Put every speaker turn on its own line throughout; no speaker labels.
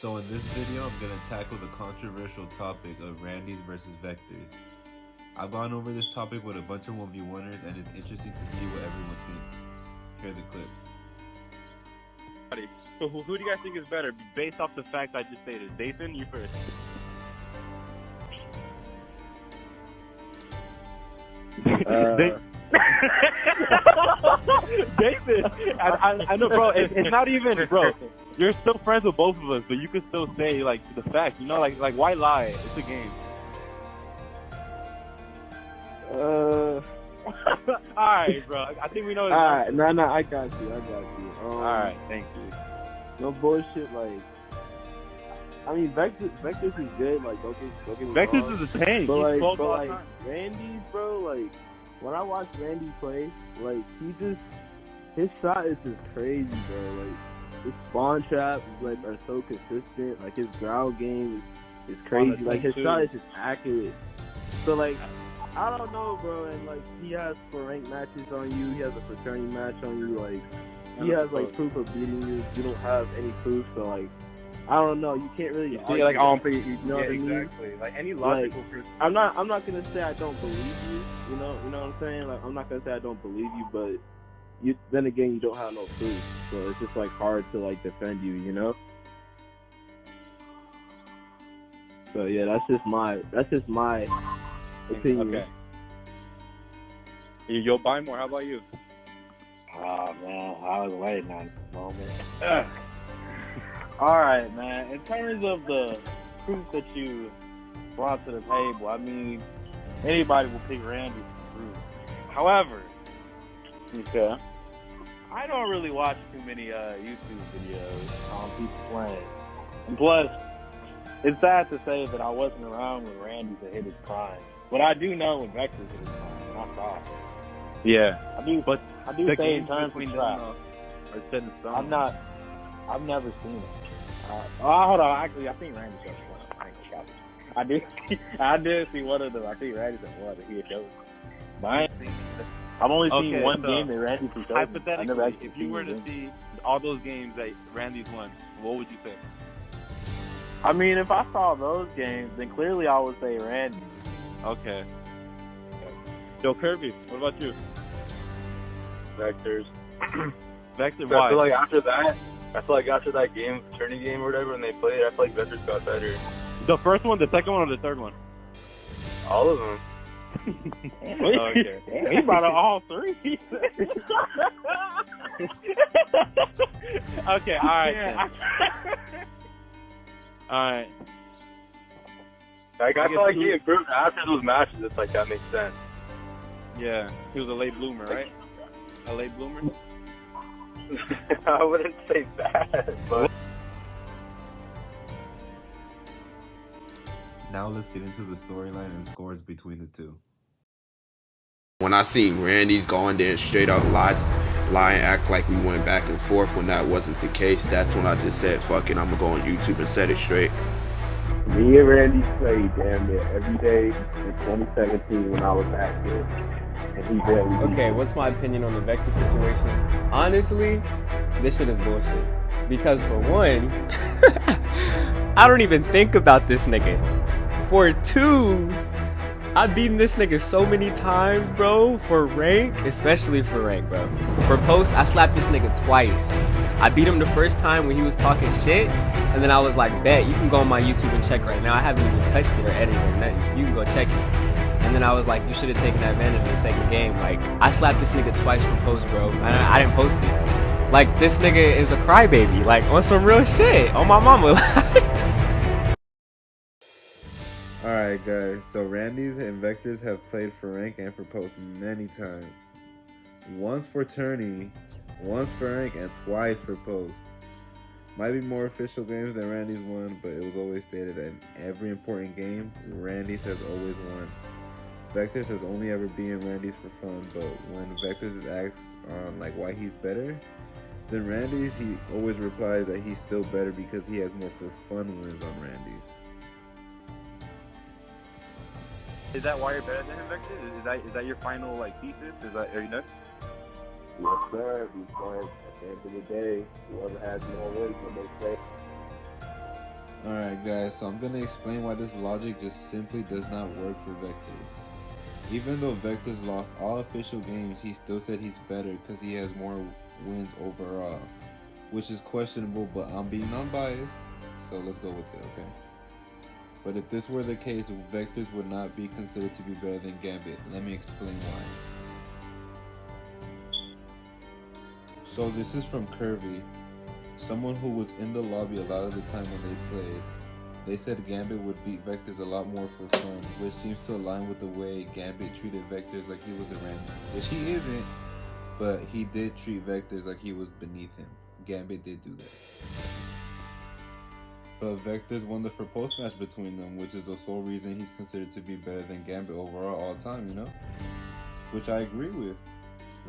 So in this video, I'm going to tackle the controversial topic of Randy's versus Vectors. I've gone over this topic with a bunch of 1v1ers and it's interesting to see what everyone thinks. Here are the clips.
So who do you guys think is better, based off the facts I just stated? Dathan, you first. Dathan, I know, bro. It's not even, bro. You're still friends with both of us, but you can still say like the facts. You know, like why lie? It's a game. Alright, bro. I think we know.
Alright, no, I got you.
Alright, thank you.
No bullshit, like, I mean, Vectors is good, like, don't get me
Vectors
wrong.
is a tank.
But
He's
like Randy's, bro, like, when I watch Randy play, like, his shot is just crazy, bro. Like, his spawn traps, like, are so consistent. Like, his ground game is crazy. Like, his shot is just accurate. So, like, I don't know, bro. And, like, he has for ranked matches on you. He has a fraternity match on you. Like, he has, like, proof of beating you. You don't have any proof. So, like, I don't know. You can't really argue.
Like,
you know what I mean?
Exactly. Like, any logical
proof. I'm not gonna say I don't believe you. You know what I'm saying? Like, I'm not gonna say I don't believe you, but then again, you don't have no proof. So it's just, like, hard to, like, defend you, you know? So, yeah, that's just my opinion.
Okay. You'll buy more. How about you?
Oh, man, I was waiting on this moment. All right, man. In terms of the proof that you brought to the table, I mean, anybody will pick Randy for proof. However,
Okay.
I don't really watch too many YouTube videos on people playing. And plus, it's sad to say that I wasn't around when Randy hit his prime. But I do know when Vectors hit his prime, and I saw it.
Yeah.
I do say in terms of trap.
Are set in stone.
I've never seen it. Hold on. Actually, I think Randy got one. I ain't gonna count it. I did see one of them. I think Randy got one that he had chosen. But I ain't seen it. I've only seen one game that Randy chosen.
Hypothetically, if you were to see all those games that Randy's won, what would you say?
I mean, if I saw those games, then clearly I would say Randy.
Okay. Yo, Kirby, what about you?
Vectors.
Vector,
So I
why?
feel like after that game, tourney game or whatever, when they played, I feel like Vectors got better.
The first one, the second one, or the third one?
All of them.
Okay.
He brought up all three.
Okay, alright. Alright.
Like, I feel like he improved after those matches. It's like, that makes sense.
Yeah, he was a late bloomer, right? A late bloomer?
I wouldn't say that, but...
Now let's get into the storyline and scores between the two.
When I seen Randy's going there straight up lie and act like we went back and forth when that wasn't the case, that's when I just said, fuck it, I'm gonna go on YouTube and set it straight.
Me and Randy played damn near every day in 2017 when I was active. And he barely beat me.
Okay, what's my opinion on the Vector situation? Honestly, this shit is bullshit. Because for one, I don't even think about this nigga. For two, I've beaten this nigga so many times, bro. For rank, especially for rank, bro. For post, I slapped this nigga twice. I beat him the first time when he was talking shit, and then I was like, bet, you can go on my YouTube and check right now. I haven't even touched it or edited or nothing. You can go check it. And then I was like, you should have taken advantage of the second game. Like, I slapped this nigga twice for post, bro. I didn't post it. Like, this nigga is a crybaby. Like, on some real shit. On my mama.
Alright guys, so Randy's and Vectors have played for rank and for post many times. Once for tourney, once for rank, and twice for post. Might be more official games than Randy's won, but it was always stated that in every important game, Randy's has always won. Vectors has only ever beaten Randy's for fun, but when Vectors is asked on like why he's better than Randy's, he always replies that he's still better because he has more for fun wins on Randy's.
Is that why you're better than him, Vector? Is that your final like thesis? Are you nuts?
Yes, sir. Because at the end of the day, whoever has more wins when they play.
Alright guys, so I'm going to explain why this logic just simply does not work for Vectors. Even though Vectors lost all official games, he still said he's better because he has more wins overall. Which is questionable, but I'm being unbiased, so let's go with it, okay? But if this were the case, Vectors would not be considered to be better than Gambit. Let me explain why. So this is from Curvy, someone who was in the lobby a lot of the time when they played. They said Gambit would beat Vectors a lot more for fun, which seems to align with the way Gambit treated Vectors like he was a random, which he isn't, but he did treat Vectors like he was beneath him. Gambit did do that. But Vectors won the first post match between them, which is the sole reason he's considered to be better than Gambit overall all time, you know? Which I agree with.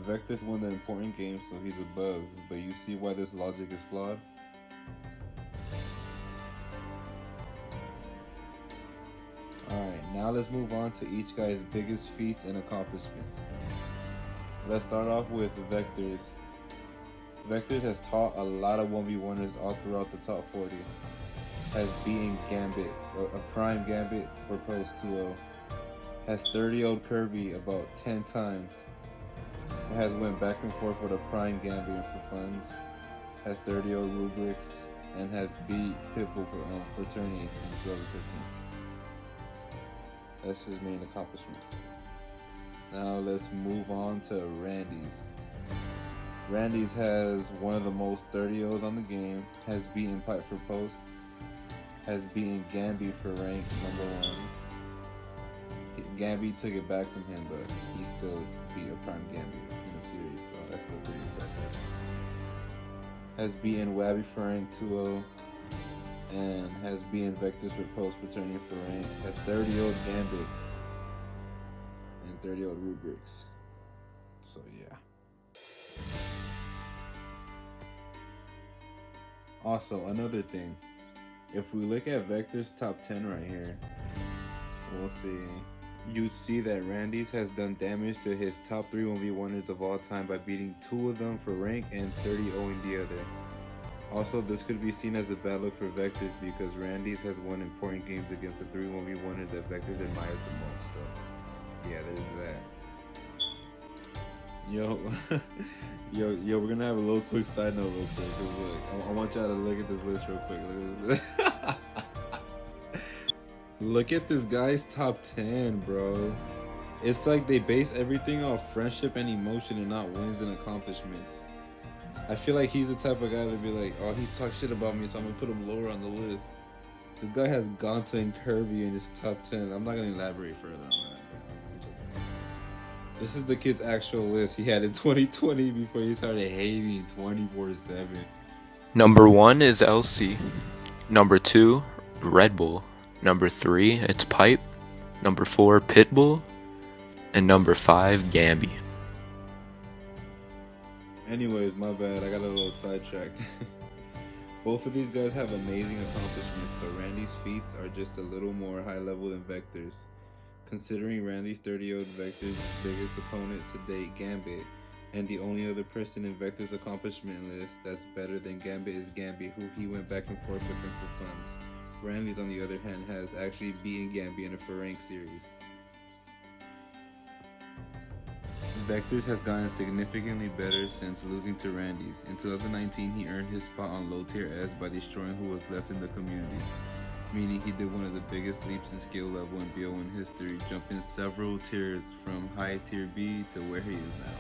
Vectors won the important game, so he's above, but you see why this logic is flawed? Alright, now let's move on to each guy's biggest feats and accomplishments. Let's start off with Vectors. Vectors has taught a lot of 1v1ers all throughout the top 40. Has beaten Gambit, a prime Gambit for Post 2-0. Has 30-0'd Kirby about 10 times. Has went back and forth with a prime Gambit for funds. Has 30-0 Rubrics, and has beat Pitbull for Tourney in 2015. That's his main accomplishments. Now let's move on to Randy's. Randy's has one of the most 30-0s on the game, has beaten Pipe for Post, has beaten Gambi for rank #1. Gambi took it back from him, but he still beat a prime Gambi in the series, so that's still pretty impressive. Has beaten Wabby for rank 2-0, and has beaten Vectors for Post returning for rank. Has 30-0 Gambit and 30-0 Rubrics. So yeah. Also, another thing, if we look at Vector's top 10 right here, we'll see. You see that Randy's has done damage to his top 3 1v1ers of all time by beating 2 of them for rank and 30-0ing the other. Also, this could be seen as a bad look for Vectors because Randy's has won important games against the 3 1v1ers that Vectors admires the most. So, yeah, there's that. Yo, we're gonna have a little quick side note real quick. Look, I want y'all to look at this list real quick. Look at this guy's top 10, bro. It's like they base everything off friendship and emotion and not wins and accomplishments. I feel like he's the type of guy to be like, oh, he talks shit about me, so I'm gonna put him lower on the list. This guy has Gonta and Kirby in his top 10. I'm not gonna elaborate further on that. This is the kid's actual list he had in 2020 before he started hating 24/7.
Number 1 is LC. Number 2, Red Bull. Number 3, it's Pipe. Number 4, Pitbull. And number 5, Gambi.
Anyways, my bad, I got a little sidetracked. Both of these guys have amazing accomplishments, but Randy's feats are just a little more high level than Vector's. Considering Randy's 30-0 Vector's biggest opponent to date, Gambit, and the only other person in Vector's accomplishment list that's better than Gambit is Gambi, who he went back and forth with him for funds. Randy's, on the other hand, has actually beaten Gambi in a for rank series. Vectors has gotten significantly better since losing to Randy's. In 2019, he earned his spot on low tier S by destroying who was left in the community, meaning he did one of the biggest leaps in skill level in BO in history, jumping several tiers from high tier B to where he is now,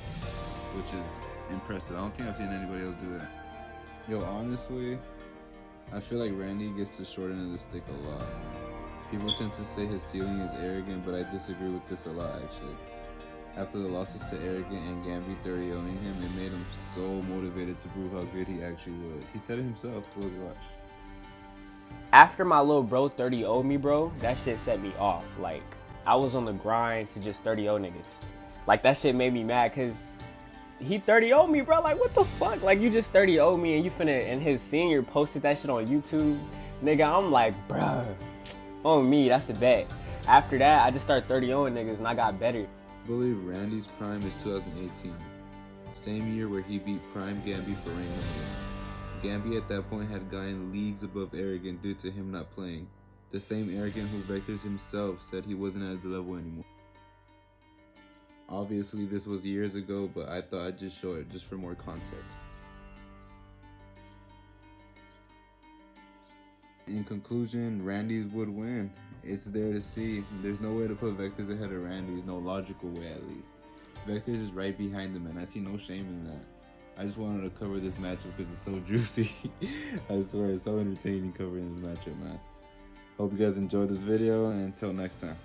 which is impressive. I don't think I've seen anybody else do that. Yo, honestly, I feel like Randy gets the short end of the stick a lot. People tend to say his ceiling is arrogant, but I disagree with this a lot actually. After the losses to Arrogant and Gambi 30-0ing him, it made him so motivated to prove how good he actually was. He said it himself. Look, watch.
After my little bro 30-0'd me, bro, that shit set me off. Like, I was on the grind to just 30-0 niggas. Like, that shit made me mad because he 30-0'd me, bro. Like, what the fuck? Like, you just 30-0'd me and you finna, and his senior posted that shit on YouTube. Nigga, I'm like, bruh, on me, that's a bet. After that, I just started 30-0ing niggas and I got better.
I believe Randy's prime is 2018. Same year where he beat Prime Gambi for rank #1. Gambi at that point had gotten leagues above Arrogant due to him not playing. The same Arrogant who Vectors himself said he wasn't at the level anymore. Obviously this was years ago, but I thought I'd just show it just for more context. In conclusion, Randy's would win. It's there to see. There's no way to put Vectors ahead of Randy's, no logical way at least. Vectors is right behind him, and I see no shame in that. I just wanted to cover this matchup because it's so juicy. I swear, it's so entertaining covering this matchup, man. Hope you guys enjoyed this video, and until next time.